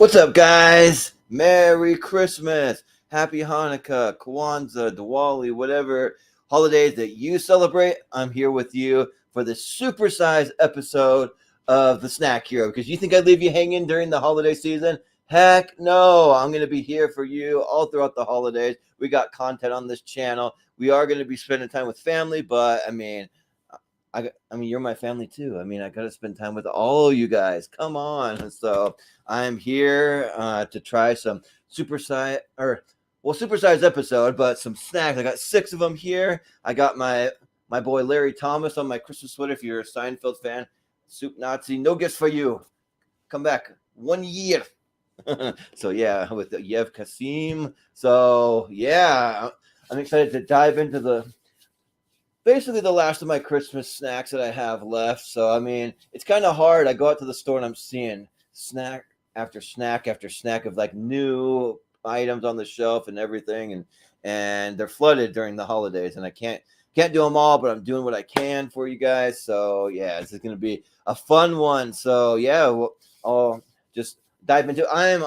What's up, guys? Merry Christmas, Happy Hanukkah, Kwanzaa, Diwali, whatever holidays that you celebrate. I'm here with you for this supersized episode of the Snack Hero. Because you think I'd leave you hanging during the holiday season? Heck no! I'm going to be here for you all throughout the holidays. We got content on this channel. We are going to be spending time with family, but I mean, you're my family too. I mean, I got to spend time with all you guys. Come on. So I'm here to try some supersized episode, but some snacks. I got 6 of them here. I got my boy Larry Thomas on my Christmas sweater. If you're a Seinfeld fan, Soup Nazi, no gifts for you. Come back 1 year. So yeah, with the Yev Kasim. So yeah, I'm excited to dive into basically the last of my Christmas snacks that I have left. So I mean, it's kind of hard. I go out to the store and I'm seeing snack after snack after snack of like new items on the shelf and everything, and they're flooded during the holidays, and I can't do them all, but I'm doing what I can for you guys. So yeah, this is gonna be a fun one. So yeah, I'll just dive into it. I'm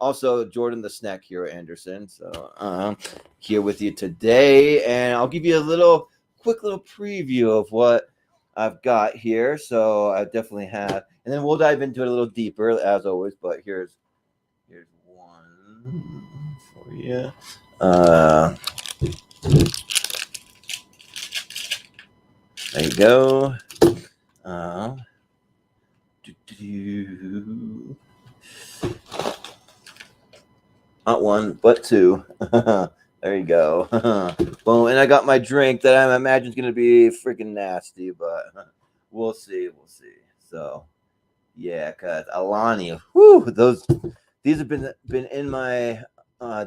also Jordan the Snack Hero Anderson. So here with you today, and I'll give you a quick little preview of what I've got here. So I definitely have, and then we'll dive into it a little deeper as always. But here's one for you. There you go. Not one, but 2. There you go. Boom. And I got my drink that I imagine is going to be freaking nasty, but we'll see. We'll see. So, yeah, because Alani, these have been in my,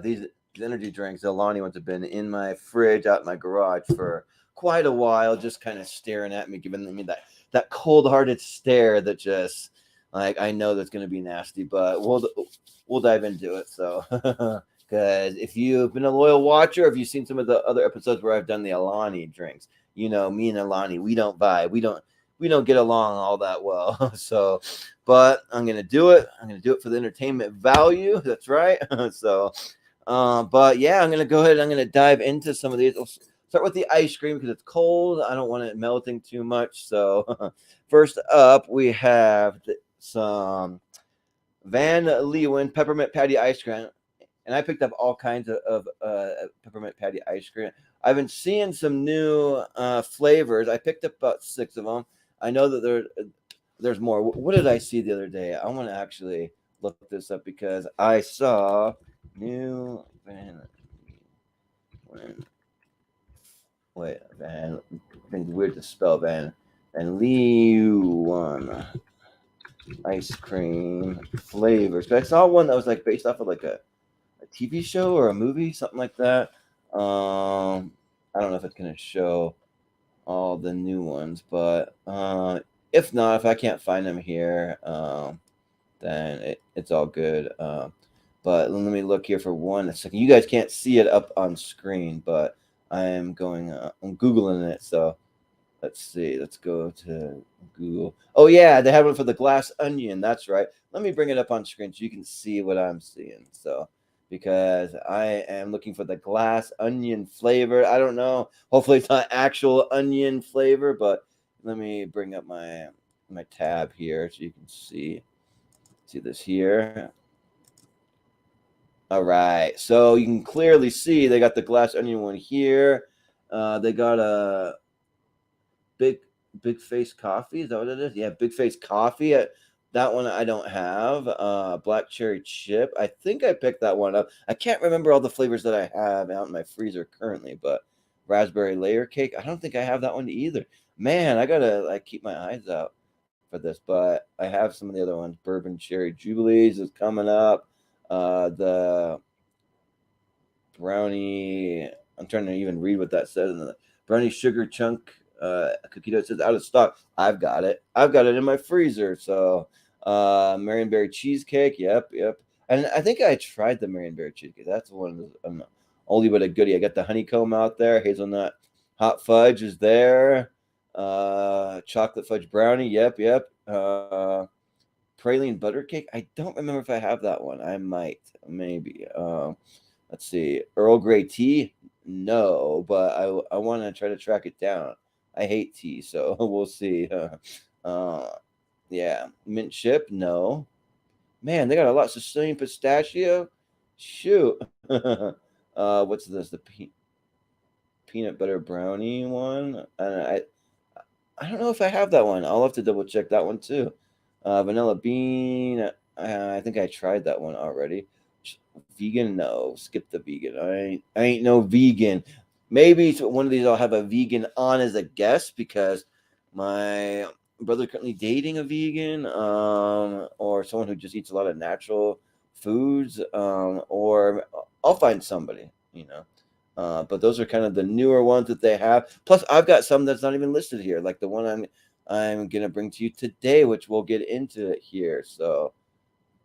these energy drinks, the Alani ones have been in my fridge out in my garage for quite a while, just kind of staring at me, giving me that cold-hearted stare that just, like, I know that's going to be nasty, but we'll dive into it. So, because if you've been a loyal watcher, if you've seen some of the other episodes where I've done the Alani drinks, you know, me and Alani, we don't vibe. We don't get along all that well. So, but I'm going to do it. I'm going to do it for the entertainment value. That's right. So, but yeah, I'm going to go ahead and I'm going to dive into some of these. We'll start with the ice cream because it's cold. I don't want it melting too much. So, first up, we have some Van Leeuwan Peppermint Pattie ice cream. And I picked up all kinds of Peppermint Pattie ice cream. I've been seeing some new flavors. I picked up about 6 of them. I know that there's more. What did I see the other day? I want to actually look this up because I saw new Van. Wait, Van. I think it's weird to spell Van. And Leeuwan ice cream flavors. But I saw one that was like based off of like a TV show or a movie, something like that. I don't know if it's gonna show all the new ones, but if not, if I can't find them here, then it's all good. But let me look here for 1 second. You guys can't see it up on screen, but I'm googling it. So let's see. Let's go to Google. Oh yeah, they have one for the glass onion. That's right. Let me bring it up on screen so you can see what I'm seeing. So because I am looking for the glass onion flavor. I don't know. Hopefully it's not actual onion flavor, but let me bring up my tab here so you can see this here. All right. So you can clearly see they got the glass onion one here. They got a big face coffee. Is that what it is? Yeah, big face coffee. That one I don't have. Black cherry chip. I think I picked that one up. I can't remember all the flavors that I have out in my freezer currently, but raspberry layer cake. I don't think I have that one either. Man, I gotta like keep my eyes out for this, but I have some of the other ones. Bourbon cherry jubilees is coming up. The brownie. I'm trying to even read what that says in the brownie sugar chunk cookie dough. It says out of stock. I've got it in my freezer. So Marionberry cheesecake. Yep. And I think I tried the Marionberry cheesecake. That's one of the only but a goodie. I got the honeycomb out there. Hazelnut hot fudge is there. Chocolate fudge brownie. Yep. praline butter cake. I don't remember if I have that one. I might, maybe. Let's see. Earl Grey tea? No, but I want to try to track it down. I hate tea, so we'll see. Uh, yeah. Mint chip? No. Man, they got a lot. Sicilian pistachio? Shoot. What's this? The peanut butter brownie one? I don't know if I have that one. I'll have to double check that one too. Vanilla bean. I think I tried that one already. Vegan? No, skip the vegan. I ain't no vegan. Maybe one of these I'll have a vegan on as a guest because my brother currently dating a vegan, or someone who just eats a lot of natural foods, or I'll find somebody, you know. But those are kind of the newer ones that they have. Plus, I've got some that's not even listed here, like the one I'm gonna bring to you today, which we'll get into it here. So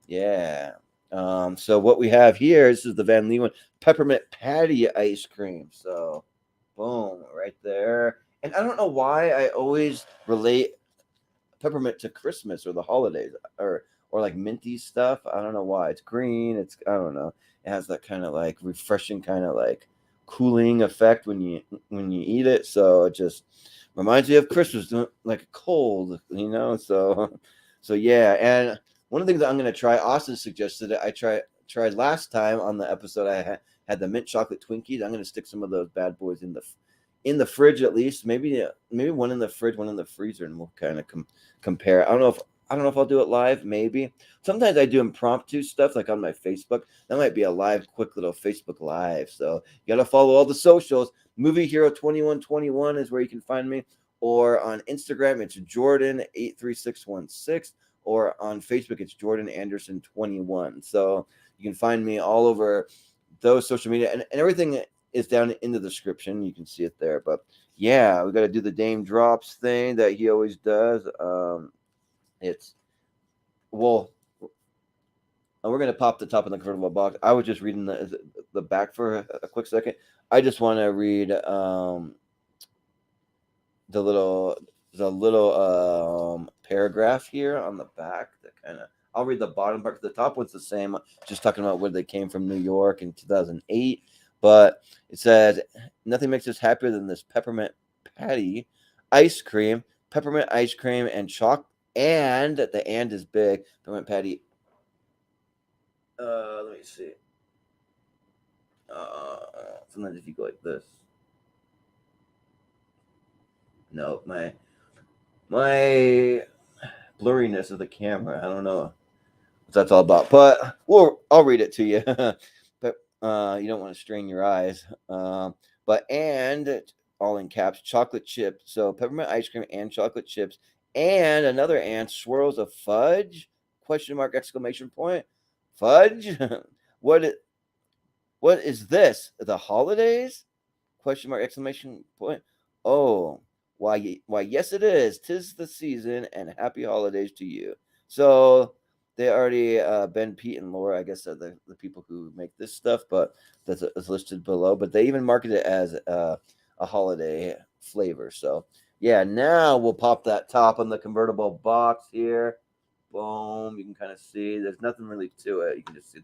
yeah. So what we have here, this is the Van Leeuwen Peppermint Pattie ice cream. So boom, right there. And I don't know why I always relate peppermint to Christmas or the holidays, or like minty stuff. I don't know why. It's green. I don't know. It has that kind of like refreshing kind of like cooling effect when you eat it. So it just reminds me of Christmas, like cold, you know. So yeah. And one of the things that I'm gonna try, Austin suggested it. I tried last time on the episode. I had the mint chocolate Twinkies. I'm gonna stick some of those bad boys in the fridge at least. Maybe one in the fridge, one in the freezer, and we'll kind of compare. I don't know if I'll do it live. Maybe sometimes I do impromptu stuff like on my Facebook. That might be a live, quick little Facebook live. So you gotta follow all the socials. Movie Hero 2121 is where you can find me, or on Instagram it's Jordan83616, or on Facebook it's Jordan Anderson 21. So you can find me all over those social media, and everything is down in the description. You can see it there. But yeah, we got to do the Dame Drops thing that he always does. It's well, we're gonna pop the top of the convertible box. I was just reading the back for a quick second. I just want to read the little paragraph here on the back that kind of. I'll read the bottom part. The top one's the same, just talking about where they came from, New York in 2008. But it says, nothing makes us happier than this peppermint patty ice cream, peppermint ice cream, and chalk. And the and is big. Peppermint patty. Let me see. Sometimes if you go like this. No, my blurriness of the camera. I don't know what that's all about, but I'll read it to you. But you don't want to strain your eyes. But and all in caps, chocolate chip. So peppermint ice cream and chocolate chips, and another and swirls of fudge? Question mark, exclamation point. Fudge? what what is this? The holidays? Question mark, exclamation point. Oh, why yes it is. 'Tis the season, and happy holidays to you. So they already Ben, Pete, and Laura, I guess, are the people who make this stuff, but that's listed below. But they even market it as a holiday flavor. So yeah, now we'll pop that top on the convertible box here. Boom. You can kind of see there's nothing really to it. You can just see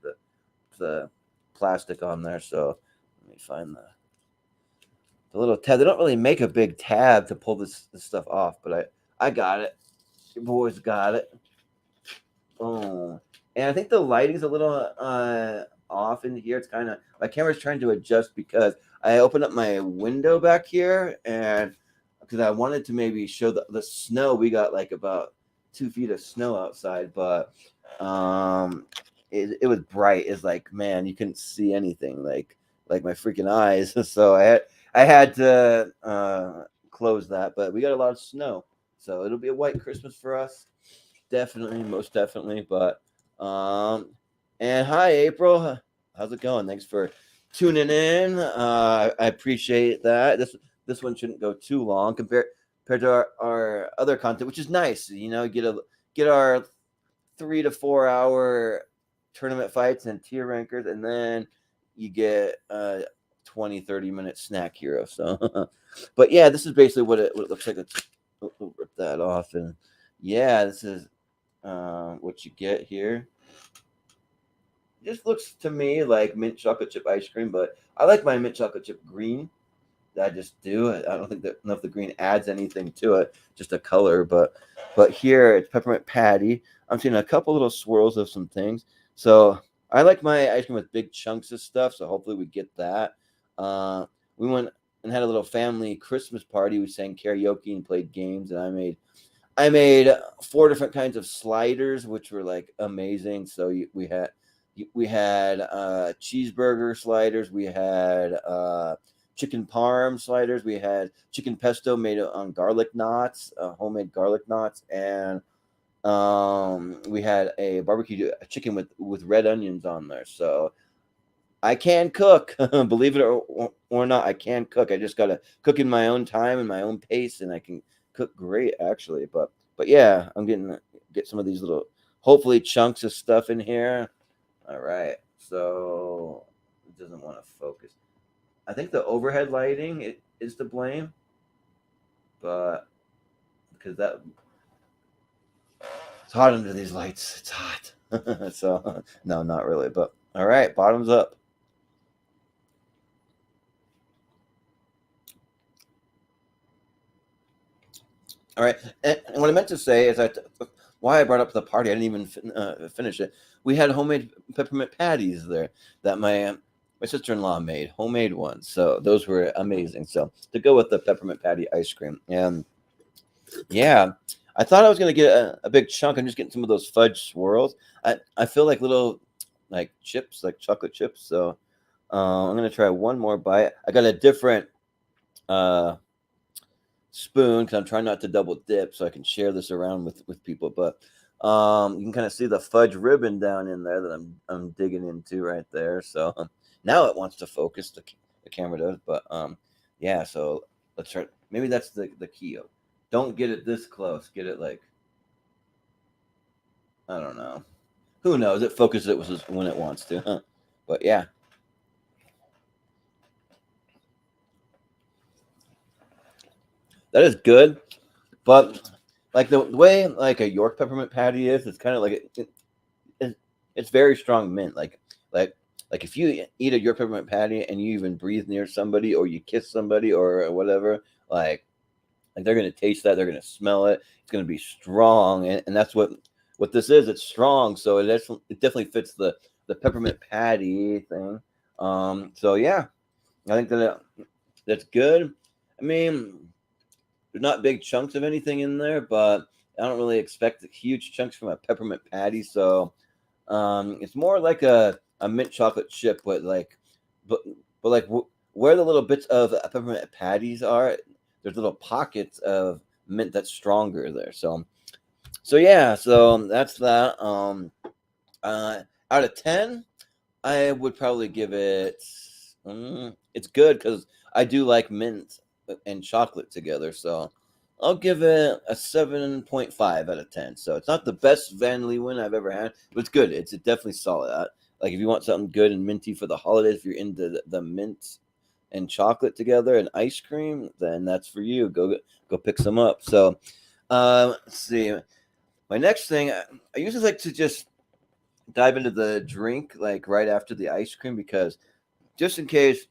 the plastic on there. So let me find the little tab. They don't really make a big tab to pull this stuff off, but I got it. Your boys got it. Oh, and I think the lighting's a little off in here. It's kind of my camera's trying to adjust because I opened up my window back here, and because I wanted to maybe show the snow. We got like about 2 feet of snow outside, but it was bright. It's like, man, you couldn't see anything, like my freaking eyes. So I had to close that, but we got a lot of snow, so it'll be a white Christmas for us. Definitely, most definitely. But and hi April, how's it going? Thanks for tuning in. I appreciate that. This one shouldn't go too long compared to our other content, which is nice. You know, get our 3 to 4 hour tournament fights and tier rankers, and then you get 20-30 minute snack hero. So but yeah, this is basically what it looks like. We'll rip that off, and yeah, this is what you get here. It just looks to me like mint chocolate chip ice cream, but I like my mint chocolate chip green. I just do. I don't think that know if the green adds anything to it, just a color. But here it's peppermint patty. I'm seeing a couple little swirls of some things. So I like my ice cream with big chunks of stuff. So hopefully we get that. We went and had a little family Christmas party. We sang karaoke and played games, and I made 4 different kinds of sliders, which were like amazing. So we had cheeseburger sliders. We had chicken parm sliders. We had chicken pesto made on garlic knots, homemade garlic knots, and we had a barbecue chicken with red onions on there. So I can cook, believe it or not. I can cook. I just gotta cook in my own time and my own pace, and I can cook great actually. But yeah, I'm get some of these little hopefully chunks of stuff in here. All right, so it doesn't want to focus. I think the overhead lighting is to blame, but because that it's hot under these lights. It's hot. So no, not really. But all right, bottoms up. All right, and what I meant to say is why I brought up the party. I didn't even finish it. We had homemade peppermint patties there that my sister-in-law made, homemade ones. So those were amazing. So to go with the peppermint patty ice cream, and yeah, I thought I was gonna get a big chunk. I'm just getting some of those fudge swirls. I feel like little like chips, like chocolate chips. So I'm gonna try one more bite. I got a different uh, spoon because I'm trying not to double dip, so I can share this around with people. But you can kind of see the fudge ribbon down in there that I'm digging into right there. So now it wants to focus. The camera does, but yeah. So let's try. Maybe that's the key. Don't get it this close. Get it like I don't know. Who knows? It focuses it when it wants to. Huh? But yeah, that is good. But like the way like a York peppermint patty is, it's kind of like it's very strong mint. Like if you eat a York peppermint patty and you even breathe near somebody or you kiss somebody or whatever, like they're gonna taste that, they're gonna smell it. It's gonna be strong, and that's what this is. It's strong, so it definitely fits the peppermint patty thing. So yeah, I think that's good. I mean, there's not big chunks of anything in there, but I don't really expect huge chunks from a peppermint patty. So it's more like a mint chocolate chip, but but like where the little bits of peppermint patties are, there's little pockets of mint that's stronger there. So yeah, so that's that. Uh, Out of 10, I would probably give it. It's good because I do like mint and chocolate together. So I'll give it a 7.5 out of 10. So it's not the best Van Leeuwen I've ever had, but it's good. It's definitely solid. Like if you want something good and minty for the holidays, if you're into the mint and chocolate together and ice cream, then that's for you. Go pick some up. So let's see. My next thing, I usually like to just dive into the drink like right after the ice cream because just in case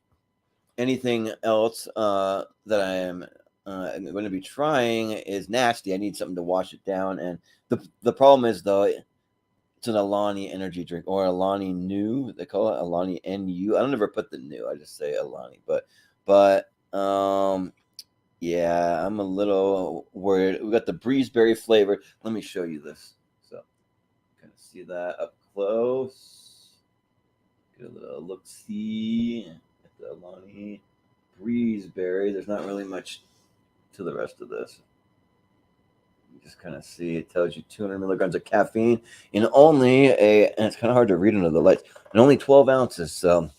anything else that I am going to be trying is nasty, I need something to wash it down. And the problem is though, it's an Alani energy drink or Alani New. They call it Alani NU. I don't ever put the new. I just say Alani. But yeah, I'm a little worried. We got the Breezeberry flavor. Let me show you this. So kind of see that up close. Get a little look see at the Alani Breezeberry. There's not really much to the rest of this. You just kind of see it tells you 200 milligrams of caffeine in only and it's kind of hard to read under the lights, in only 12 ounces. So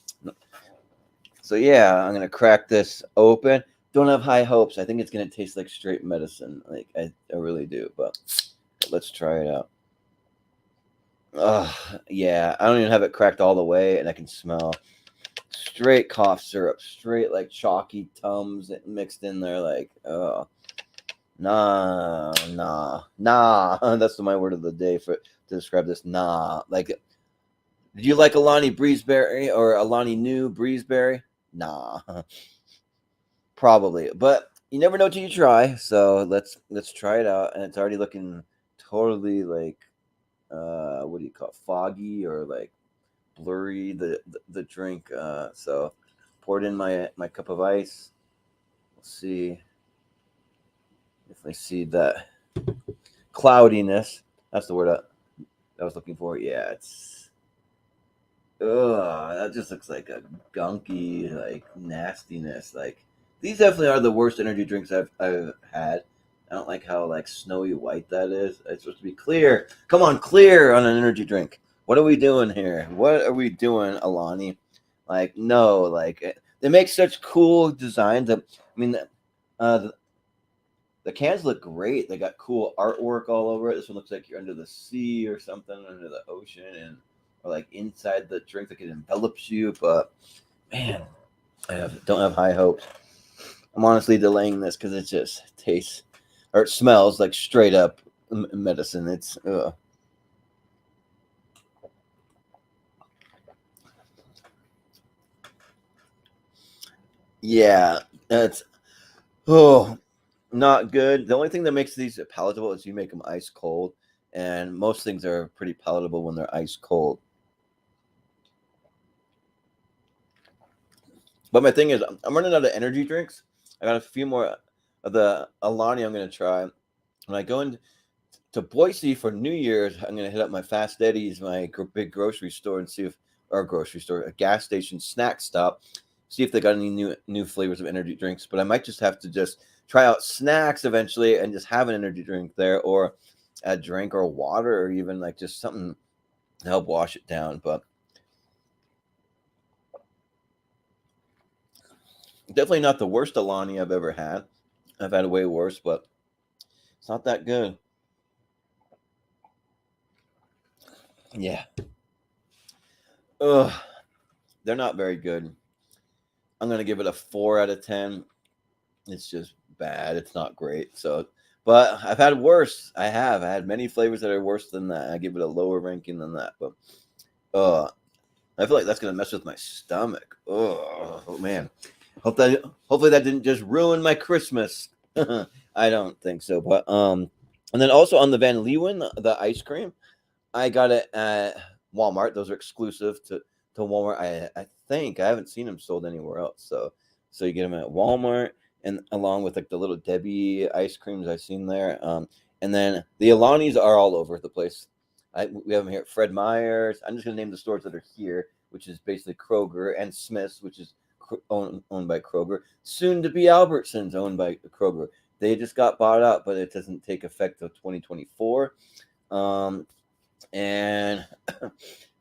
yeah, I'm gonna crack this open. Don't have high hopes. I think it's gonna taste like straight medicine. Like I really do. But let's try it out. Yeah, I don't even have it cracked all the way, and I can smell straight cough syrup, straight like chalky tums mixed in there. Like, Nah, nah, nah. That's my word of the day for to describe this. Nah. Like, did you like Alani Breezeberry or Alani New Breezeberry? Nah, probably. But you never know till you try. So let's try it out. And it's already looking totally like what do you call it? Foggy or like blurry the drink. So poured in my cup of ice. Let's see if I see that cloudiness. That's the word I was looking for. Yeah, it's ugh, that just looks like a gunky, like nastiness. Like these definitely are the worst energy drinks I've had. I don't like how like snowy white that is. It's supposed to be clear. Come on, clear on an energy drink. What are we doing here? What are we doing, Alani? Like no, like they make such cool designs. I mean, the, the cans look great. They got cool artwork all over it. This one looks like you're under the sea or something, under the ocean, and or like inside the drink, like it envelops you. But man, don't have high hopes. I'm honestly delaying this because it just tastes or it smells like straight up medicine. It's yeah, it's oh not good. The only thing that makes these palatable is you make them ice cold, and most things are pretty palatable when they're ice cold. But my thing is, I'm running out of energy drinks. I got a few more of the Alani I'm going to try. When I go into Boise for New Year's, I'm going to hit up my Fast Eddie's, my big grocery store, and see if, or grocery store, a gas station snack stop, see if they got any new flavors of energy drinks. But I might just have to just try out snacks eventually and just have an energy drink there, or a drink or water, or even like just something to help wash it down. But definitely not the worst Alani I've ever had. I've had way worse, but it's not that good. Yeah. Ugh. They're not very good. I'm gonna give it a 4 out of 10. It's just bad. It's not great. So, but I've had worse. I have. I had many flavors that are worse than that. I give it a lower ranking than that. But uh, I feel like that's gonna mess with my stomach. Oh man. Hopefully that didn't just ruin my Christmas. I don't think so. But and then also on the Van Leeuwen, the ice cream. I got it at Walmart. Those are exclusive to Walmart. I think I haven't seen them sold anywhere else. So you get them at Walmart, and along with like the little Debbie ice creams I've seen there. And then the Alani's are all over the place. We have them here at Fred Meyer's. I'm just gonna name the stores that are here, which is basically Kroger and Smith's, which is owned by Kroger. Soon to be Albertsons, owned by Kroger. They just got bought out, but it doesn't take effect till 2024. And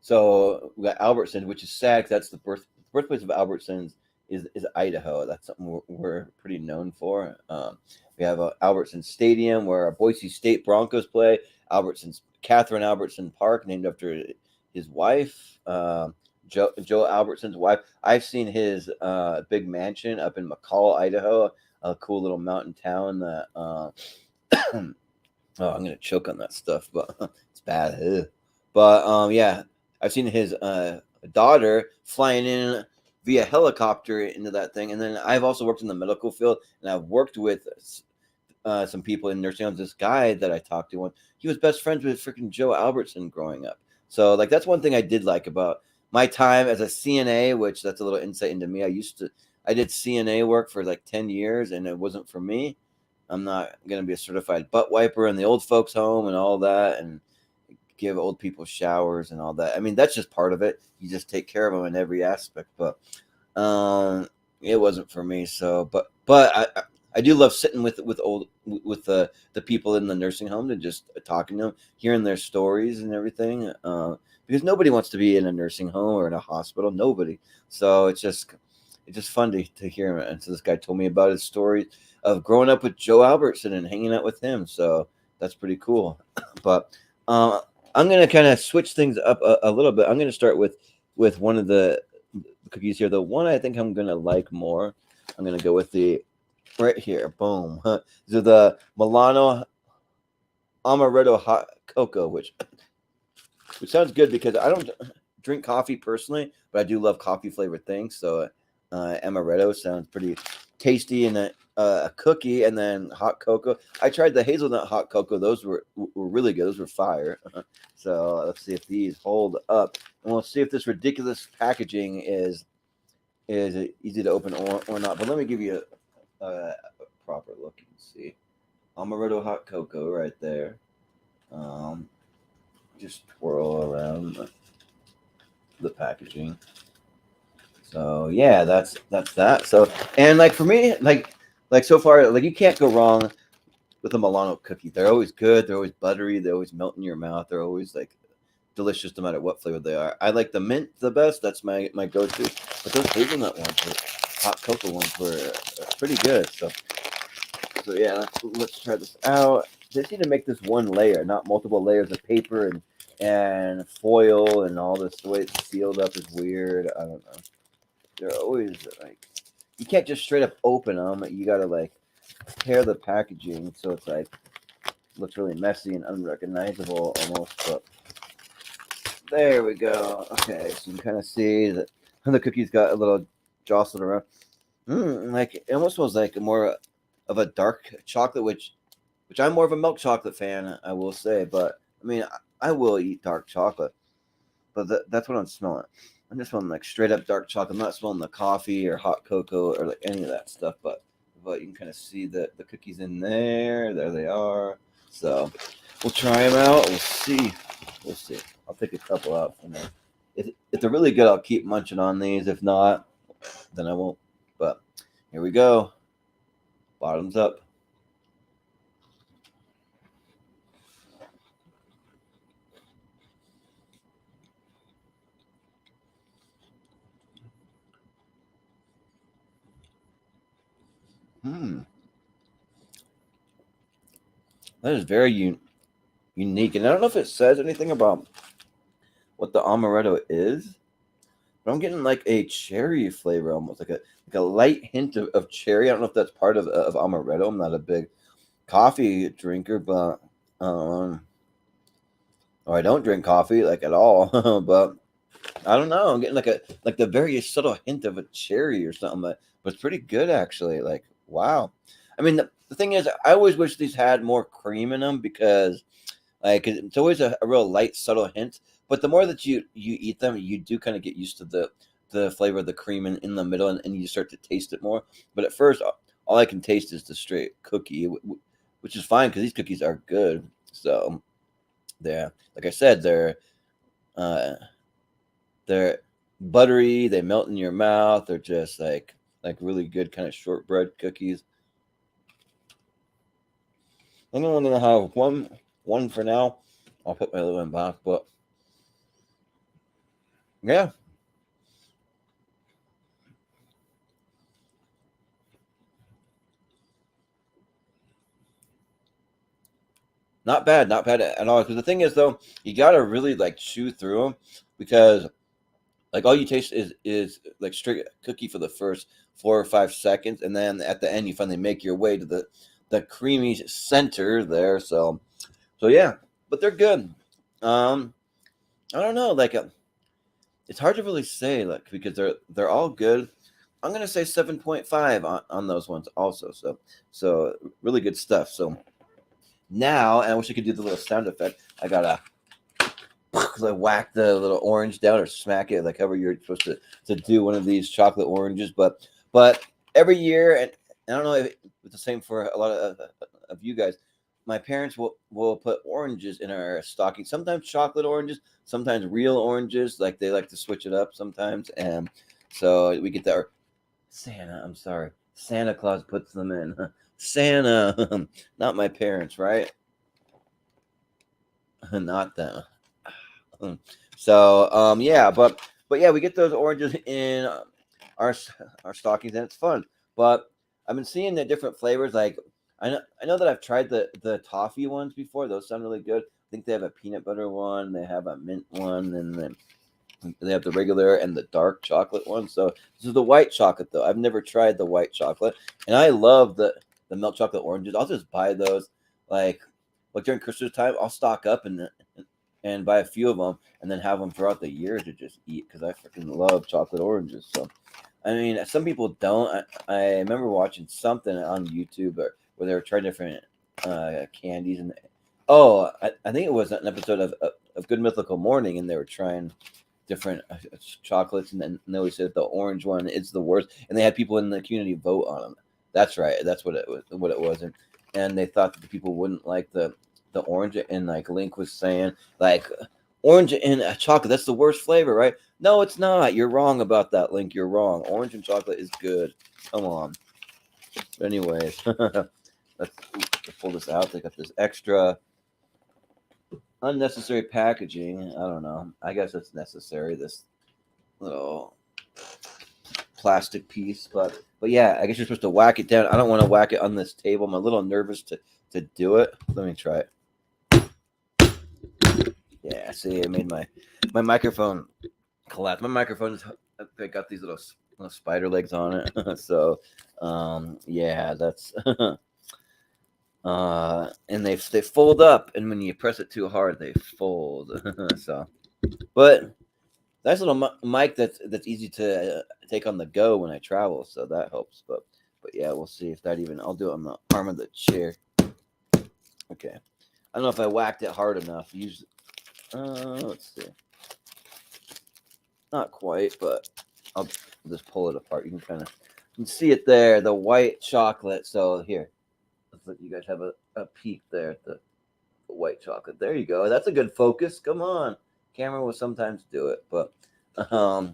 so we got Albertson, which is sad because that's the birthplace of Albertsons is Idaho. That's something we're pretty known for. We have Albertson Stadium where our Boise State Broncos play. Albertson's Catherine Albertson Park, named after his wife, Joe Albertson's wife. I've seen his big mansion up in McCall, Idaho, a cool little mountain town that. Oh, I'm gonna choke on that stuff, but it's bad. Ugh. But yeah, I've seen his daughter flying in via helicopter into that thing, and then I've also worked in the medical field, and I've worked with some people in nursing homes. This guy that I talked to, he was best friends with freaking Joe Albertson growing up. So like that's one thing I did like about my time as a CNA, which that's a little insight into me. I did CNA work for like 10 years, and it wasn't for me. I'm not going to be a certified butt wiper in the old folks home and all that and give old people showers and all that. I mean, that's just part of it. You just take care of them in every aspect, but it wasn't for me. So, but I do love sitting with the people in the nursing home and just talking to them, hearing their stories and everything. Because nobody wants to be in a nursing home or in a hospital. Nobody. So it's just fun to hear him. And so this guy told me about his story of growing up with Joe Albertson and hanging out with him. So that's pretty cool. But I'm going to kind of switch things up a little bit. I'm going to start with one of the cookies here. The one I think I'm going to like more, I'm going to go with the right here. Boom. These are the Milano Amaretto hot cocoa, which sounds good because I don't drink coffee personally, but I do love coffee flavored things. So amaretto sounds pretty tasty, and a cookie, and then hot cocoa. I tried the hazelnut hot cocoa; those were really good. Those were fire. So let's see if these hold up, and we'll see if this ridiculous packaging is easy to open or not. But let me give you a proper look and see. Amaretto hot cocoa right there. Um, just twirl around the packaging. So yeah, that's that. So and like for me, like so far, like you can't go wrong with a Milano cookie. They're always good. They're always buttery. They always melt in your mouth. They're always like delicious no matter what flavor they are. I like the mint the best. That's my go-to. But those hazelnut ones, hot cocoa ones, were pretty good. So yeah, let's try this out. They just need to make this one layer, not multiple layers of paper and foil and all this. The way it's sealed up is weird. I don't know. They're always like, you can't just straight up open them. You gotta like tear the packaging so it's like looks really messy and unrecognizable almost. But there we go. Okay, so you can kind of see that the cookies got a little jostled around. Like it almost smells like more of a dark chocolate, which I'm more of a milk chocolate fan, I will say. But I mean, I will eat dark chocolate, but that's what I'm smelling. I'm just smelling like straight up dark chocolate. I'm not smelling the coffee or hot cocoa or like any of that stuff. But you can kind of see the cookies in there. There they are. So we'll try them out. We'll see. We'll see. I'll take a couple out from there. If they're really good, I'll keep munching on these. If not, then I won't. But here we go. Bottoms up. Hmm. That is very unique. And I don't know if it says anything about what the amaretto is, but I'm getting like a cherry flavor almost, like a light hint of cherry. I don't know if that's part of amaretto. I'm not a big coffee drinker, but or I don't drink coffee like at all. But I don't know. I'm getting like the very subtle hint of a cherry or something, but it's pretty good actually. Like wow. I mean, the thing is, I always wish these had more cream in them because like it's always a real light, subtle hint. But the more that you eat them, you do kind of get used to the flavor of the cream in the middle, and you start to taste it more. But at first, all I can taste is the straight cookie, which is fine because these cookies are good. So they're like I said, uh, they're buttery. They melt in your mouth. They're just like really good kind of shortbread cookies. I'm gonna have one for now. I'll put my other one back, but yeah, not bad at all. Because the thing is, though, you gotta really like chew through them because like all you taste is like straight cookie for the first 4 or 5 seconds, and then at the end you finally make your way to the creamy center there. So yeah, but they're good. Um, I don't know, like it's hard to really say, like because they're all good. I'm gonna say 7.5 on those ones also. So really good stuff. So now, and I wish I could do the little sound effect. I gotta like whack the little orange down or smack it, like however you're supposed to do one of these chocolate oranges. But every year, and I don't know if it's the same for a lot of you guys. My parents will put oranges in our stocking. Sometimes chocolate oranges, sometimes real oranges. Like they like to switch it up sometimes, and so we get that. Or Santa, I'm sorry, Santa Claus puts them in. Santa, not my parents, right? Not them. So yeah, but yeah, we get those oranges in our our stockings, and it's fun. But I've been seeing the different flavors. Like I know that I've tried the toffee ones before. Those sound really good. I think they have a peanut butter one, they have a mint one, and then They have the regular and the dark chocolate one. So this is the white chocolate though. I've never tried the white chocolate, and I love the milk chocolate oranges. I'll just buy those like during Christmas time. I'll stock up and buy a few of them, and then have them throughout the year to just eat because I freaking love chocolate oranges. So I mean, some people don't. I remember watching something on YouTube where they were trying different candies, and I think it was an episode of Good Mythical Morning, and they were trying different chocolates, and then they always said the orange one is the worst, and they had people in the community vote on them. That's right. That's what it was. And they thought that the people wouldn't like the orange, and like Link was saying, like orange and chocolate, that's the worst flavor, right? No, it's not. You're wrong about that, Link. You're wrong. Orange and chocolate is good. Come on. But anyways, let's pull this out. They got this extra unnecessary packaging. I don't know. I guess it's necessary. This little plastic piece, but yeah, I guess you're supposed to whack it down. I don't want to whack it on this table. I'm a little nervous to do it. Let me try it. Yeah, see, I made my microphone collapse. My microphone is got these little spider legs on it. So, yeah, that's and they fold up, and when you press it too hard, they fold. So, but nice little mic that's easy to take on the go when I travel, so that helps. But yeah, we'll see if that even. I'll do it on the arm of the chair. Okay, I don't know if I whacked it hard enough. Usually, let's see. Not quite, but I'll just pull it apart. You can see it there, the white chocolate. So here, let's let you guys have a peek there at the white chocolate. There you go. That's a good focus. Come on. Camera will sometimes do it, but I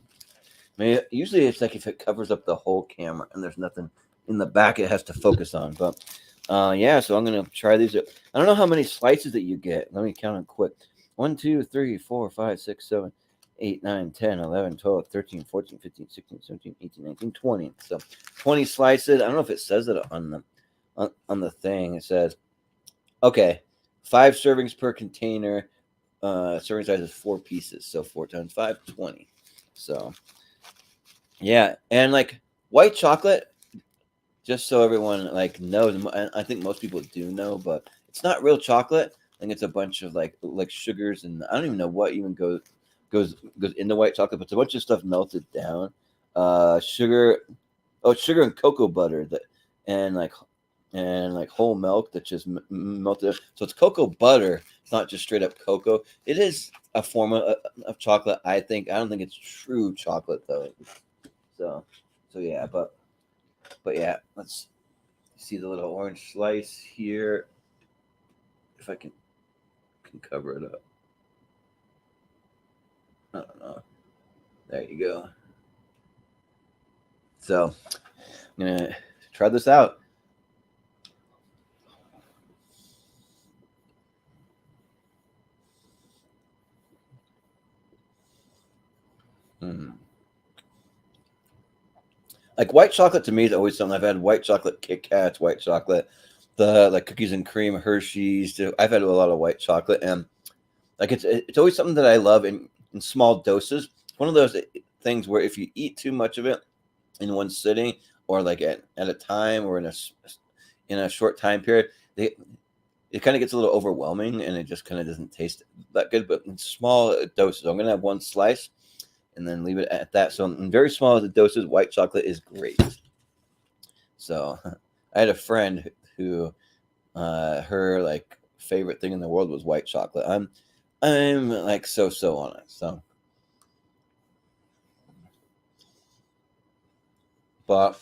mean, usually it's like if it covers up the whole camera and there's nothing in the back it has to focus on. But yeah, so I'm gonna try these. I don't know how many slices that you get. Let me count them quick. 1, 2, 3, 4, 5, 6, 7, 8, 9, 10, 11, 12, 13, 14, 15, 16, 17, 18, 19, 20. So 20 slices. I don't know if it says it on the thing. It says, okay, 5 servings per container. Serving size is 4 pieces. So 4 times 5, 20. So yeah, and like white chocolate, just so everyone like knows, I think most people do know, but it's not real chocolate. I think it's a bunch of like sugars, and I don't even know what even goes into white chocolate, but it's a bunch of stuff melted down. Sugar and cocoa butter and like whole milk that just melted. So it's cocoa butter. It's not just straight up cocoa. It is a form of chocolate, I think. I don't think it's true chocolate though. So yeah, but yeah, let's see the little orange slice here. If I can cover it up. I don't know. There you go. So I'm gonna try this out. Like white chocolate to me is always something. I've had white chocolate Kit Kats, white chocolate, the like cookies and cream Hershey's. I've had a lot of white chocolate, and like it's always something that I love in small doses. One of those things where if you eat too much of it in one sitting, or like at a time, or in a short time period, it kind of gets a little overwhelming, and it just kind of doesn't taste that good. But in small doses, I'm gonna have one slice and then leave it at that. So in very small doses, white chocolate is great. So I had a friend who her like favorite thing in the world was white chocolate. I'm like so on it. So but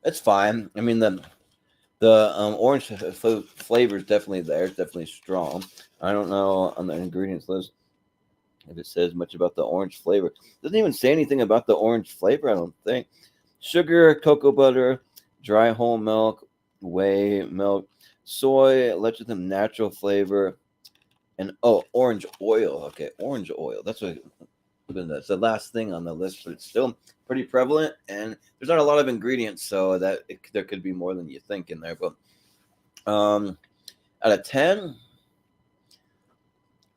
it's fine. I mean the orange flavor is definitely there. It's definitely strong. I don't know on the ingredients list if it says much about the orange flavor. It doesn't even say anything about the orange flavor, I don't think. Sugar, cocoa butter, dry whole milk, whey milk, soy, lecithin natural flavor, and orange oil. Okay, orange oil. That's what That's the last thing on the list, but it's still pretty prevalent, and there's not a lot of ingredients, so there could be more than you think in there. But out of 10,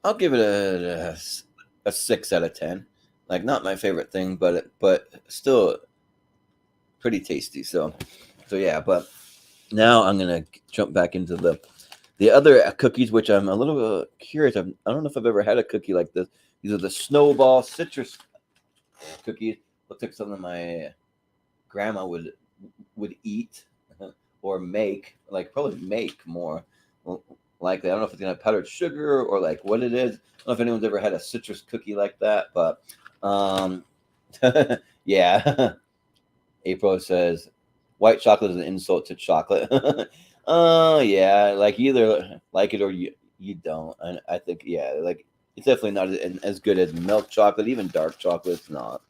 I'll give it a 6 out of 10. Like, not my favorite thing, but still pretty tasty. So yeah. But now I'm gonna jump back into the other cookies, which I'm a little curious. I don't know if I've ever had a cookie like this. These are the Snowball citrus cookies. Looks like something my grandma would eat or make, like probably make more likely. I don't know if it's gonna have powdered sugar or like what it is. I don't know if anyone's ever had a citrus cookie like that, but yeah. April says white chocolate is an insult to chocolate. Yeah, like you either like it or you don't. And I think like it's definitely not as good as milk chocolate. Even dark chocolate's not.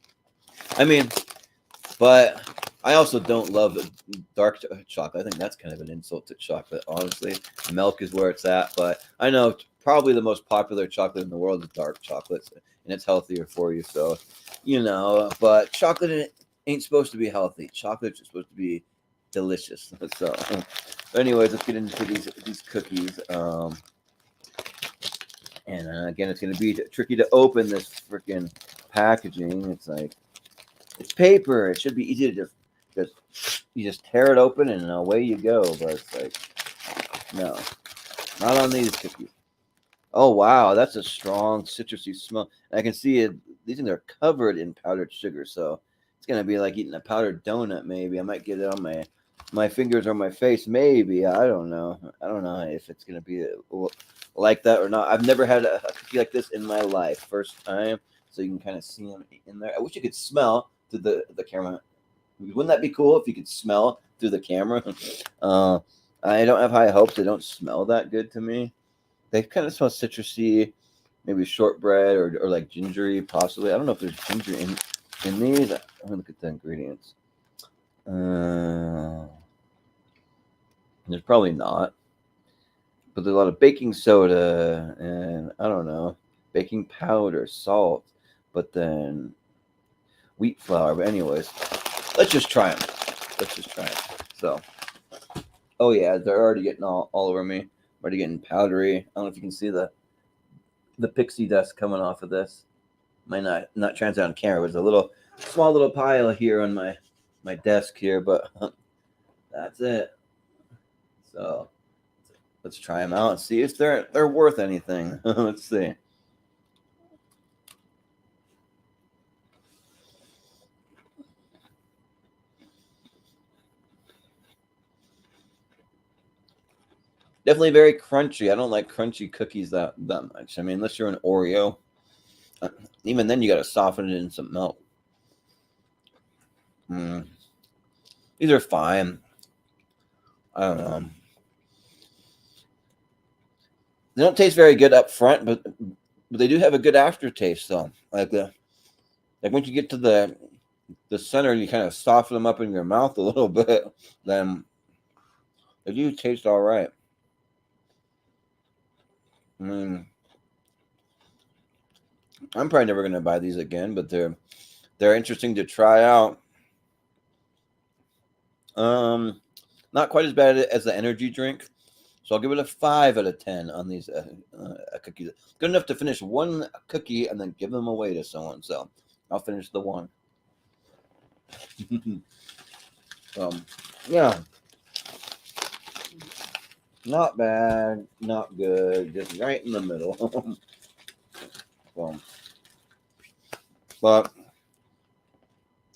I mean, but I also don't love dark chocolate. I think that's kind of an insult to chocolate, honestly. Milk is where it's at, but I know probably the most popular chocolate in the world is dark chocolate, and it's healthier for you. So, but chocolate ain't supposed to be healthy. Chocolate's just supposed to be delicious. So, anyways, let's get into these cookies. And again, it's going to be tricky to open this freaking packaging. It's like, it's paper. It should be easy to just tear it open and away you go. But it's like, no, not on these cookies. Oh wow, that's a strong citrusy smell. I can see it. These things are covered in powdered sugar, so it's gonna be like eating a powdered donut. Maybe I might get it on my fingers or my face. Maybe I don't know. I don't know if it's gonna be like that or not. I've never had a cookie like this in my life. First time, so you can kind of see them in there. I wish you could smell through the camera. Wouldn't that be cool if you could smell through the camera? I don't have high hopes. They don't smell that good to me. They kind of smell citrusy, maybe shortbread or like gingery, possibly. I don't know if there's ginger in these. Let me look at the ingredients. There's probably not, but there's a lot of baking soda and I don't know, baking powder, salt, but then wheat flour. But anyways, let's just try them. So, oh yeah, they're already getting all over me. Already getting powdery. I don't know if you can see the pixie dust coming off of this. Might not translate on camera. There's a small little pile here on my desk here, but that's it. So let's try them out and see if they're worth anything. Let's see. Definitely very crunchy. I don't like crunchy cookies that much. I mean, unless you're an Oreo. Even then, you got to soften it in some milk. These are fine. I don't know. They don't taste very good up front, but they do have a good aftertaste. So, like once you get to the center, you kind of soften them up in your mouth a little bit. Then they do taste all right. I'm probably never gonna buy these again, but they're interesting to try out. Not quite as bad as the energy drink, so I'll give it a 5 out of 10 on these cookies. Good enough to finish one cookie and then give them away to someone. So I'll finish the one. Yeah, not bad, not good, just right in the middle. But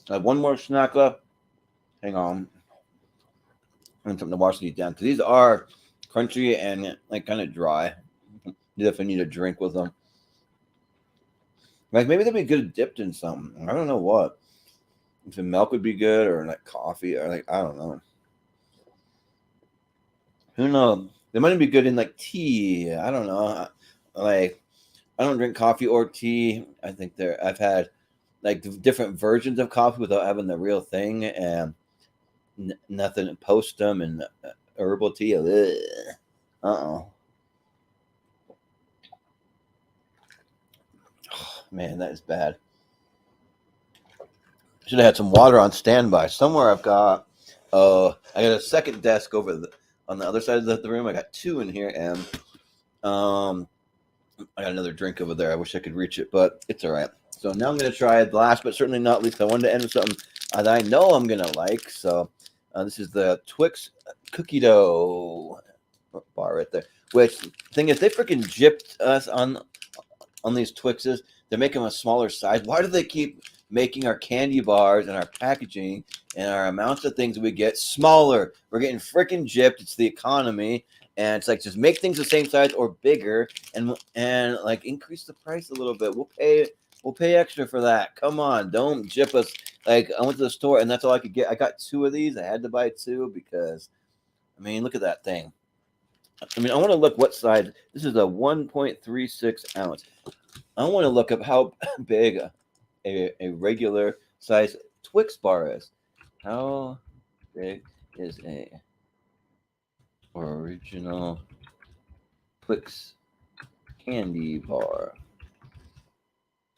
I have one more snack left. Hang on. I need something to wash these down because these are crunchy and like kind of dry. You definitely need a drink with them. Like maybe they'd be good dipped in something. I don't know what. If the milk would be good or like coffee or like I don't know. Who knows? They might be good in like tea. I don't know. Like I don't drink coffee or tea. I think I've had like different versions of coffee without having the real thing and nothing post them and herbal tea. Oh man, that is bad. Should have had some water on standby. Somewhere I've got, I got a second desk on the other side of the room. I got two in here, and I got another drink over there. I wish I could reach it, but it's all right. So now I'm going to try the last, but certainly not least. I wanted to end with something that I know I'm going to like. So this is the Twix cookie dough bar right there. Which the thing is, they freaking gypped us on these Twixes. They're making them a smaller size. Why do they keep making our candy bars and our packaging and our amounts of things we get smaller? We're getting freaking gypped. It's the economy. And it's like, just make things the same size or bigger, and like increase the price a little bit. We'll pay extra for that. Come on, don't gyp us. Like, I went to the store and that's all I could get. I got two of these. I had to buy two because, I mean, look at that thing. I mean, I want to look what size. This is a 1.36 ounce. I want to look up how big a regular size Twix bar is. How big is a original Twix candy bar?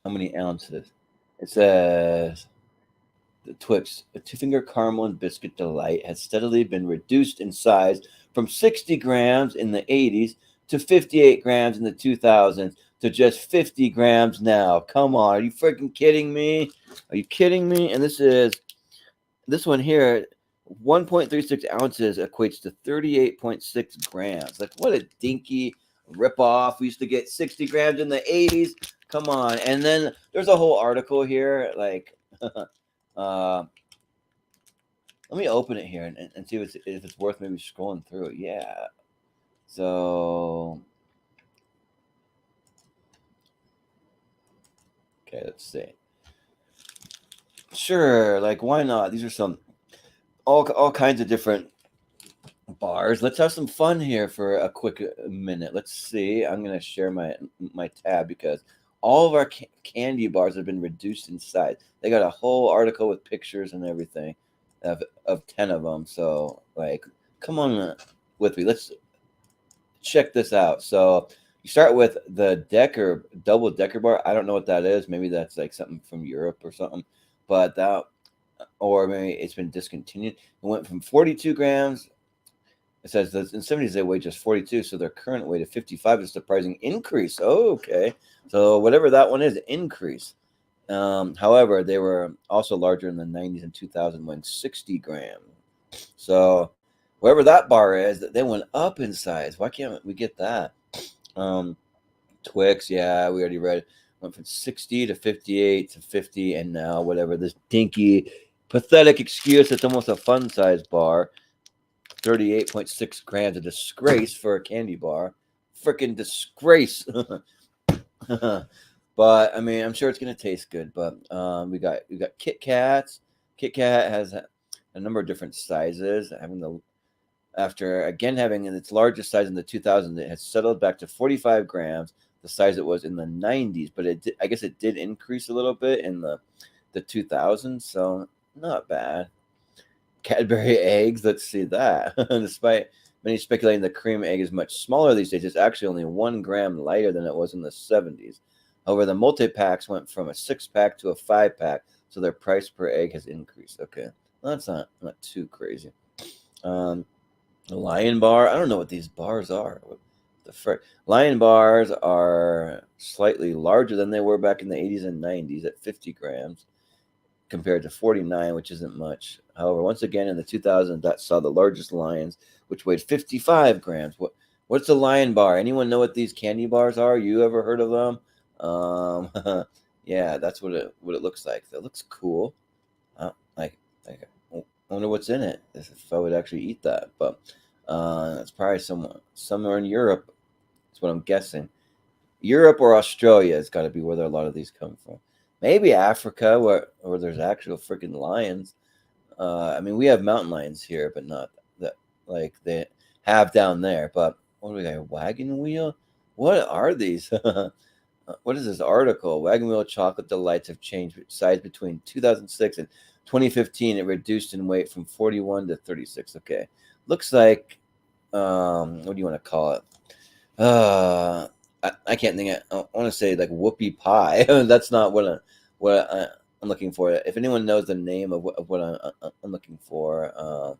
How many ounces? It says the Twix, a two-finger caramel and biscuit delight, has steadily been reduced in size from 60 grams in the 80s to 58 grams in the 2000s to just 50 grams now. Come on, are you freaking kidding me? Are you kidding me? And this one here, 1.36 ounces equates to 38.6 grams. Like, what a dinky ripoff. We used to get 60 grams in the 80s. Come on. And then there's a whole article here. Like, let me open it here and see if it's worth maybe scrolling through it. Yeah. So, okay, let's see. Sure, like, why not? These are some all kinds of different bars. Let's have some fun here for a quick minute. Let's see. I'm gonna share my tab because all of our candy bars have been reduced in size. They got a whole article with pictures and everything of 10 of them. So, like, come on with me. Let's check this out. So you start with the double decker bar. I don't know what that is. Maybe that's like something from Europe or something. But that, or maybe it's been discontinued. It went from 42 grams. It says that in the 70s they weighed just 42, so their current weight of 55 is a surprising increase. Oh, okay. So whatever that one is, increase. However, they were also larger in the 90s and 2000 when 60 grams. So wherever that bar is, they went up in size. Why can't we get that? Twix, yeah, we already read it. Went from 60 to 58 to 50, and now whatever this dinky, pathetic excuse. It's almost a fun size bar. 38.6 grams, a disgrace for a candy bar. Freaking disgrace. But I mean, I'm sure it's gonna taste good. But we got Kit Kats. Kit Kat has a number of different sizes. After again having its largest size in the 2000s, it has settled back to 45 grams, the size it was in the 90s. But I guess it did increase a little bit in the 2000s, so not bad. Cadbury eggs, let's see that. Despite many speculating the cream egg is much smaller these days, it's actually only 1 gram lighter than it was in the 70s. However, the multi-packs went from a 6-pack to a 5-pack, so their price per egg has increased. Okay, well, that's not too crazy. The Lion Bar, I don't know what these bars are. What the frick? Lion bars are slightly larger than they were back in the 80s and 90s at 50 grams. Compared to 49, which isn't much. However, once again in the 2000s, that saw the largest Lions, which weighed 55 grams. What's a Lion bar? Anyone know what these candy bars are? You ever heard of them? Yeah, that's what it looks like. That looks cool. I wonder what's in it. If I would actually eat that, but that's probably somewhere in Europe. That's what I'm guessing. Europe or Australia has got to be where a lot of these come from. Maybe Africa, where there's actual freaking lions. I mean, we have mountain lions here, but not that like they have down there. But what do we got? A wagon wheel? What are these? What is this article? Wagon wheel chocolate delights have changed size between 2006 and 2015. It reduced in weight from 41 to 36. Okay, looks like what do you want to call it? I can't think. I want to say like whoopie pie. That's not what I'm looking for. If anyone knows the name of what I'm looking for,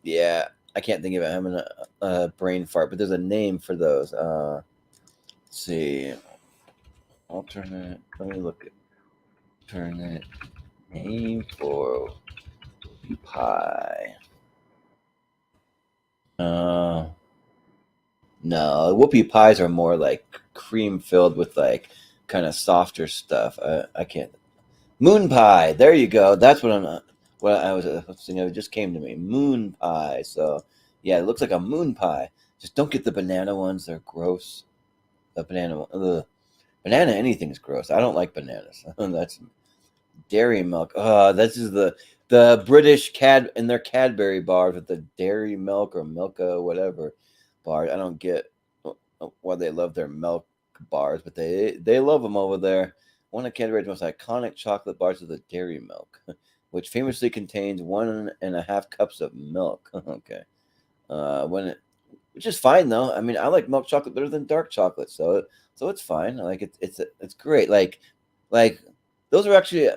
yeah, I can't think of it. I'm having a brain fart, but there's a name for those. Let's see, alternate. Let me look at alternate name for pie. No, whoopie pies are more like cream filled with like kind of softer stuff. I can't. Moon pie. There you go. That's what I'm. What I was thinking of. It just came to me. Moon pie. So yeah, it looks like a moon pie. Just don't get the banana ones. They're gross. The banana. Banana anything's gross. I don't like bananas. That's dairy milk. This is the British cad in their Cadbury bars with the dairy milk or Milka whatever bars. I don't get why they love their milk bars, but they love them over there. One of Cadbury's most iconic chocolate bars is the dairy milk, which famously contains 1.5 cups of milk. Okay, which is fine though. I mean, I like milk chocolate better than dark chocolate, so it's fine. Like it's great. Like those are actually